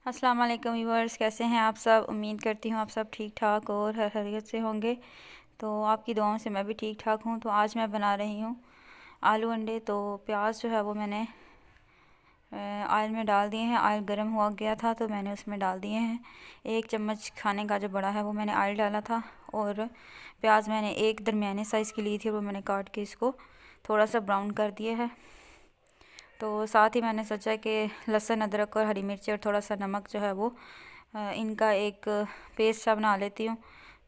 अस्सलाम वालेकुम व्यूअर्स, कैसे हैं आप सब। उम्मीद करती हूँ आप सब ठीक ठाक और हर खैरियत से होंगे। तो आपकी दुआओं से मैं भी ठीक ठाक हूँ। तो आज मैं बना रही हूँ आलू अंडे। तो प्याज जो है वो मैंने ऑयल में डाल दिए हैं। ऑयल गर्म हुआ गया था तो मैंने उसमें डाल दिए हैं। 1 चम्मच खाने का जो बड़ा है वो मैंने ऑयल डाला था। और प्याज मैंने एक दरमियाने साइज़ की ली थी, वो मैंने काट के इसको थोड़ा सा ब्राउन कर दिया है। तो साथ ही मैंने सोचा कि लहसुन, अदरक और हरी मिर्ची और थोड़ा सा नमक जो है वो इनका एक पेस्ट सा बना लेती हूँ।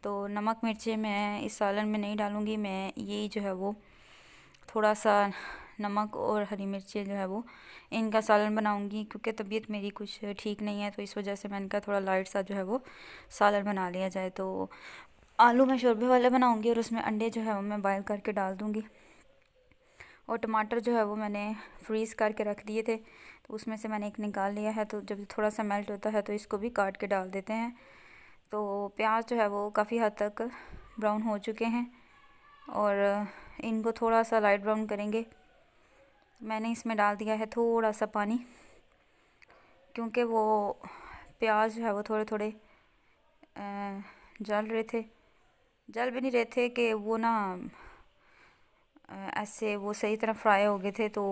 तो नमक मिर्ची मैं इस सालन में नहीं डालूँगी। मैं यही जो है वो थोड़ा सा नमक और हरी मिर्ची जो है वो इनका सालन बनाऊँगी, क्योंकि तबीयत मेरी कुछ ठीक नहीं है। तो इस वजह से मैंने कहा थोड़ा लाइट सा जो है वो सालन बना लिया जाए। तो आलू मैं शोरबे वाले बनाऊँगी और उसमें अंडे जो है वो मैं बॉयल करके डाल दूँगी। और टमाटर जो है वो मैंने फ्रीज़ करके रख दिए थे, तो उसमें से मैंने एक निकाल लिया है। तो जब थोड़ा सा मेल्ट होता है तो इसको भी काट के डाल देते हैं। तो प्याज जो है वो काफ़ी हद तक ब्राउन हो चुके हैं और इनको थोड़ा सा लाइट ब्राउन करेंगे। मैंने इसमें डाल दिया है थोड़ा सा पानी, क्योंकि वो प्याज जो है वो थोड़े थोड़े जल रहे थे। जल भी नहीं रहे थे कि वो ना ऐसे वो सही तरह फ्राई हो गए थे। तो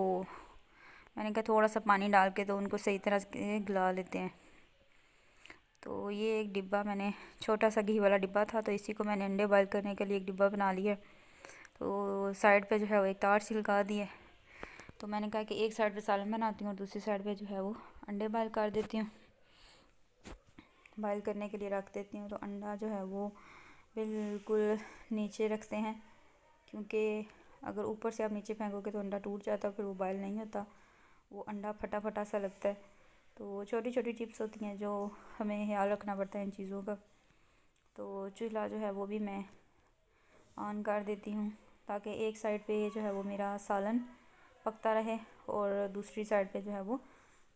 मैंने कहा थोड़ा सा पानी डाल के तो उनको सही तरह से गला लेते हैं। तो ये एक डिब्बा मैंने, छोटा सा घी वाला डिब्बा था, तो इसी को मैंने अंडे बॉयल करने के लिए एक डिब्बा बना लिया। तो साइड पे जो है वो एक तार सी लगा दी है। तो मैंने कहा कि एक साइड पे सालन बनाती हूँ और दूसरी साइड पे जो है वो अंडे बॉयल कर देती हूँ, बॉयल करने के लिए रख देती हूँ। तो अंडा जो है वो बिल्कुल नीचे रखते हैं, क्योंकि अगर ऊपर से आप नीचे फेंकोगे तो अंडा टूट जाता है, फिर वो बॉयल नहीं होता, वो अंडा फटा फटा सा लगता है। तो छोटी छोटी टिप्स होती हैं जो हमें ख्याल रखना पड़ता है इन चीज़ों का। तो चूल्हा जो है वो भी मैं ऑन कर देती हूँ, ताकि एक साइड पे जो है वो मेरा सालन पकता रहे और दूसरी साइड पे जो है वो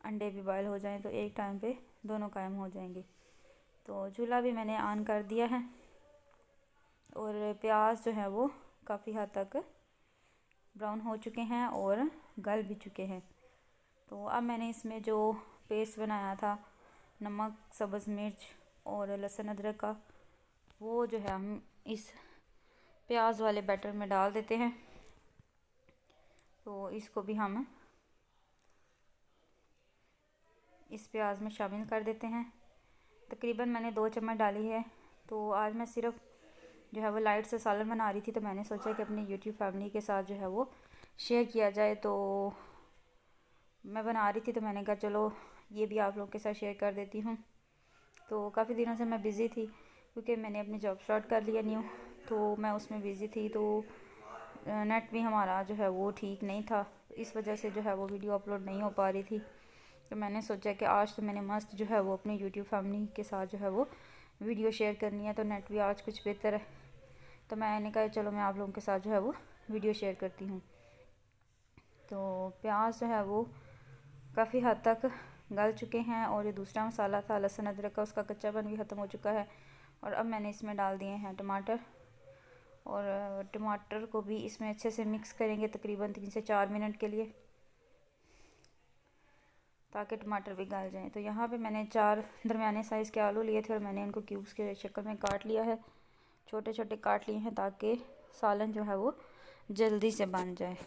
अंडे भी बॉयल हो जाएं, तो एक टाइम पे दोनों कायम हो जाएंगे। तो चूल्हा भी मैंने ऑन कर दिया है और प्याज जो है वो काफ़ी हद तक ब्राउन हो चुके हैं और गल भी चुके हैं। तो अब मैंने इसमें जो पेस्ट बनाया था, नमक, सब्ज़ मिर्च और लहसुन अदरक का, वो जो है हम इस प्याज वाले बैटर में डाल देते हैं। तो इसको भी हम इस प्याज में शामिल कर देते हैं। तकरीबन मैंने 2 चम्मच डाली है। तो आज मैं सिर्फ जो है वो लाइट से सालन बना रही थी, तो मैंने सोचा कि अपनी यूट्यूब फैमिली के साथ जो है वो शेयर किया जाए। तो मैं बना रही थी तो मैंने कहा चलो ये भी आप लोगों के साथ शेयर कर देती हूँ। तो काफ़ी दिनों से मैं बिज़ी थी, क्योंकि मैंने अपनी जॉब स्टार्ट कर लिया न्यू, तो मैं उसमें बिज़ी थी। तो नेट भी हमारा जो है वो ठीक नहीं था, इस वजह से जो है वो वीडियो अपलोड नहीं हो पा रही थी। तो मैंने सोचा कि आज तो मैंने मस्त जो है वो अपनी यूट्यूब फैमिली के साथ जो है वो वीडियो शेयर करनी है। तो नेट भी आज कुछ बेहतर है, तो मैंने कहा चलो मैं आप लोगों के साथ जो है वो वीडियो शेयर करती हूँ। तो प्याज जो है वो काफ़ी हद तक गल चुके हैं और ये दूसरा मसाला था लहसुन अदरक का, उसका कच्चापन भी ख़त्म हो चुका है। और अब मैंने इसमें डाल दिए हैं टमाटर, और टमाटर को भी इसमें अच्छे से मिक्स करेंगे तकरीबन 3 से 4 मिनट के लिए, ताकि टमाटर भी गल जाएँ। तो यहाँ पे मैंने 4 दरमियाने साइज़ के आलू लिए थे और मैंने इनको क्यूब्स के शक्ल में काट लिया है, छोटे छोटे काट लिए हैं, ताकि सालन जो है वो जल्दी से बन जाए।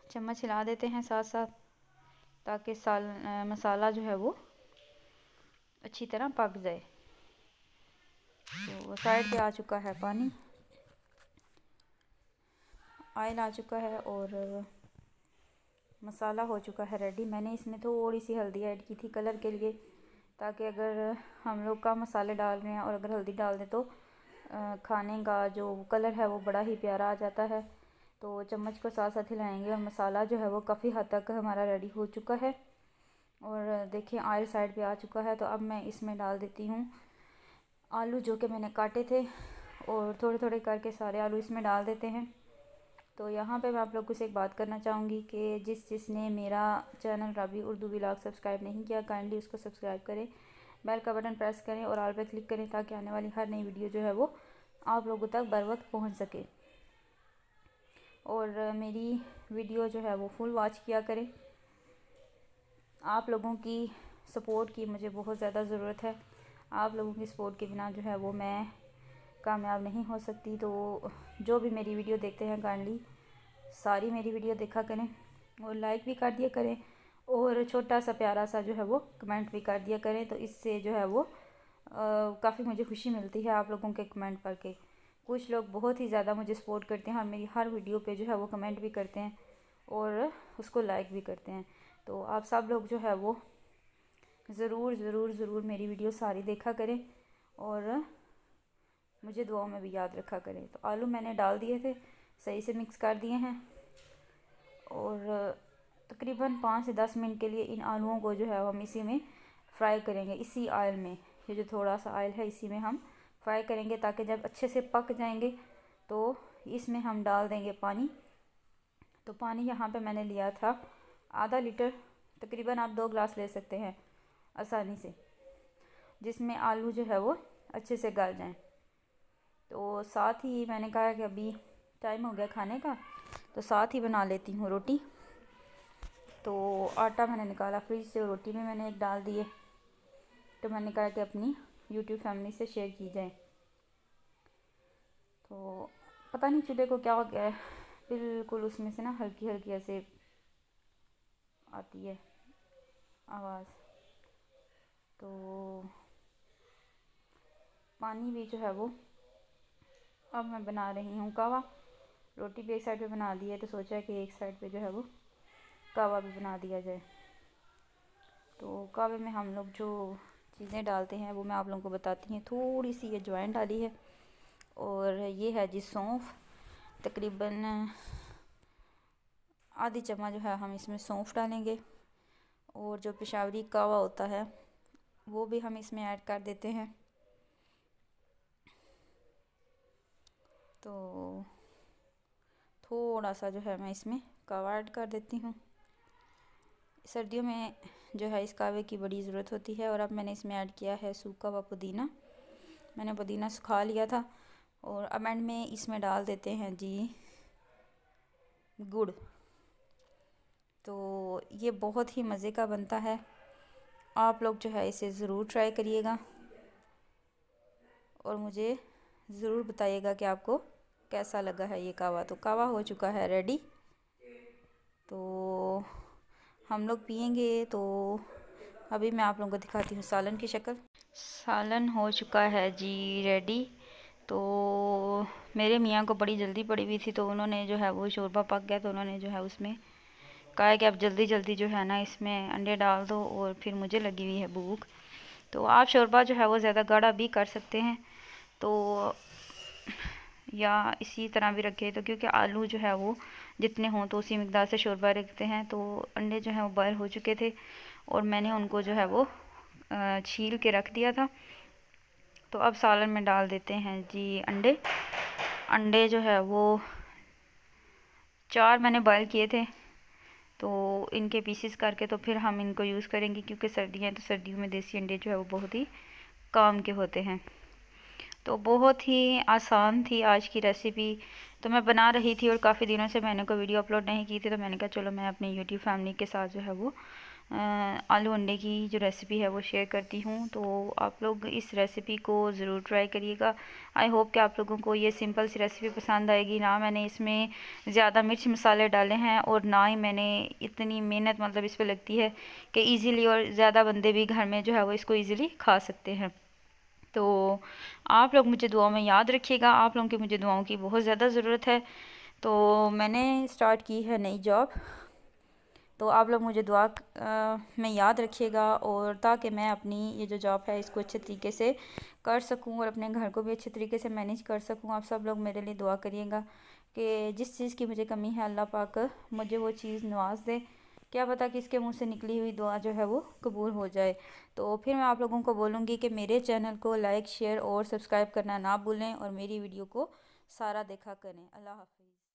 चम्मच हिला देते हैं साथ साथ, ताकि मसाला जो है वो अच्छी तरह पक जाए। तो साइड पे आ चुका है पानी, ऑयल आ चुका है और मसाला हो चुका है रेडी। मैंने इसमें थोड़ी सी हल्दी ऐड की थी कलर के लिए, ताकि अगर हम लोग कम मसाले डाल रहे हैं और अगर हल्दी डाल दें तो खाने का जो कलर है वो बड़ा ही प्यारा आ जाता है। तो चम्मच को साथ साथ हिलाएंगे और मसाला जो है वो काफ़ी हद तक हमारा रेडी हो चुका है। और देखिए ऑयल साइड पे आ चुका है। तो अब मैं इसमें डाल देती हूँ आलू जो कि मैंने काटे थे, और थोड़े थोड़े करके सारे आलू इसमें डाल देते हैं। तो यहाँ पे मैं आप लोगों से एक बात करना चाहूँगी कि जिसने मेरा चैनल राबी उर्दू व्लॉग सब्सक्राइब नहीं किया, काइंडली उसको सब्सक्राइब करें, बेल का बटन प्रेस करें और ऑल पे क्लिक करें, ताकि आने वाली हर नई वीडियो जो है वो आप लोगों तक बर वक्त पहुँच सके। और मेरी वीडियो जो है वो फुल वॉच किया करें। आप लोगों की सपोर्ट की मुझे बहुत ज़्यादा ज़रूरत है। आप लोगों की सपोर्ट के बिना जो है वो मैं कामयाब नहीं हो सकती। तो जो भी मेरी वीडियो देखते हैं काइंडली सारी मेरी वीडियो देखा करें और लाइक भी कर दिया करें और छोटा सा प्यारा सा जो है वो कमेंट भी कर दिया करें। तो इससे जो है वो काफ़ी मुझे खुशी मिलती है आप लोगों के कमेंट पढ़ के। कुछ लोग बहुत ही ज़्यादा मुझे सपोर्ट करते हैं और मेरी हर वीडियो पे जो है वो कमेंट भी करते हैं और उसको लाइक भी करते हैं। तो आप सब लोग जो है वो ज़रूर ज़रूर ज़रूर मेरी वीडियो सारी देखा करें और मुझे दुआओं में भी याद रखा करें। तो आलू मैंने डाल दिए थे, सही से मिक्स कर दिए हैं और तकरीबन 5 से 10 मिनट के लिए इन आलूओं को जो है हम इसी में फ्राई करेंगे, इसी ऑयल में। ये जो थोड़ा सा ऑयल है इसी में हम फ्राई करेंगे ताकि जब अच्छे से पक जाएंगे तो इसमें हम डाल देंगे पानी। तो पानी यहाँ पे मैंने लिया था आधा लीटर, तकरीबन आप 2 गिलास ले सकते हैं आसानी से, जिसमें आलू जो है वो अच्छे से गल जाएं। तो साथ ही मैंने कहा कि अभी टाइम हो गया खाने का, तो साथ ही बना लेती हूँ रोटी। तो आटा मैंने निकाला फ्रिज से और रोटी में मैंने एक डाल दिए। तो मैंने कहा कि अपनी यूट्यूब फैमिली से शेयर की जाए। तो पता नहीं चूल्हे को क्या हो गया है, बिल्कुल उसमें से ना हल्की हल्की ऐसे आती है आवाज़। तो पानी भी जो है वो अब मैं बना रही हूँ कावा। रोटी भी एक साइड पे बना दी है तो सोचा है कि एक साइड पे जो है वो कावा भी बना दिया जाए। तो कावे में हम लोग जो चीज़ें डालते हैं वो मैं आप लोगों को बताती हूँ। थोड़ी सी ये अजवाइन डाली है और ये है जी सौंफ, तकरीबन आधी चम्मच जो है हम इसमें सौंफ डालेंगे और जो पेशावरी कावा होता है वो भी हम इसमें ऐड कर देते हैं। तो थोड़ा सा जो है मैं इसमें कावा ऐड कर देती हूँ। सर्दियों में जो है इस कावे की बड़ी ज़रूरत होती है। और अब मैंने इसमें ऐड किया है सूखा हुआ पुदीना। मैंने पुदीना सुखा लिया था और अब एंड में इसमें डाल देते हैं जी गुड़। तो ये बहुत ही मज़े का बनता है, आप लोग जो है इसे ज़रूर ट्राई करिएगा और मुझे ज़रूर बताइएगा कि आपको कैसा लगा है ये कावा। तो कावा हो चुका है रेडी, तो हम लोग पियेंगे। तो अभी मैं आप लोगों को दिखाती हूँ सालन की शक्ल। सालन हो चुका है जी रेडी। तो मेरे मियाँ को बड़ी जल्दी पड़ी हुई थी तो उन्होंने जो है वो शोरबा पक गया तो उन्होंने जो है उसमें कहा है कि अब जल्दी जल्दी जो है ना इसमें अंडे डाल दो। और फिर मुझे लगी हुई है भूख, तो आप शोरबा जो है वो ज़्यादा गाढ़ा भी कर सकते हैं तो या इसी तरह भी रखे। तो क्योंकि आलू जो है वो जितने हों तो उसी मिकदार से शोरबा रखते हैं। तो अंडे जो हैं वो बॉयल हो चुके थे और मैंने उनको जो है वो छील के रख दिया था। तो अब सालन में डाल देते हैं जी अंडे। अंडे जो है वो 4 मैंने बॉयल किए थे तो इनके पीसेस करके तो फिर हम इनको यूज़ करेंगे क्योंकि सर्दियाँ हैं तो सर्दियों में देसी अंडे जो है वो बहुत ही काम के होते हैं। तो बहुत ही आसान थी आज की रेसिपी। तो मैं बना रही थी और काफ़ी दिनों से मैंने कोई वीडियो अपलोड नहीं की थी तो मैंने कहा चलो मैं अपनी यूट्यूब फैमिली के साथ जो है वो आलू अंडे की जो रेसिपी है वो शेयर करती हूँ। तो आप लोग इस रेसिपी को ज़रूर ट्राई करिएगा। आई होप कि आप लोगों को ये सिंपल सी रेसिपी पसंद आएगी। ना मैंने इसमें ज़्यादा मिर्च मसाले डाले हैं और ना ही मैंने इतनी मेहनत मतलब इस पर लगती है कि ईज़िली और ज़्यादा बंदे भी घर में जो है वो इसको ईज़िली खा सकते हैं। तो आप लोग मुझे दुआओं में याद रखिएगा, आप लोगों की मुझे दुआओं की बहुत ज़्यादा ज़रूरत है। तो मैंने स्टार्ट की है नई जॉब, तो आप लोग मुझे दुआ में याद रखिएगा और ताकि मैं अपनी ये जो जॉब है इसको अच्छे तरीके से कर सकूं और अपने घर को भी अच्छे तरीके से मैनेज कर सकूं। आप सब लोग मेरे लिए दुआ करिएगा कि जिस चीज़ की मुझे कमी है अल्लाह पाक मुझे वो चीज़ नवाज दे। क्या पता कि इसके मुंह से निकली हुई दुआ जो है वो कबूल हो जाए। तो फिर मैं आप लोगों को बोलूँगी कि मेरे चैनल को लाइक शेयर और सब्सक्राइब करना ना भूलें और मेरी वीडियो को सारा देखा करें। अल्लाह हाफ़िज़।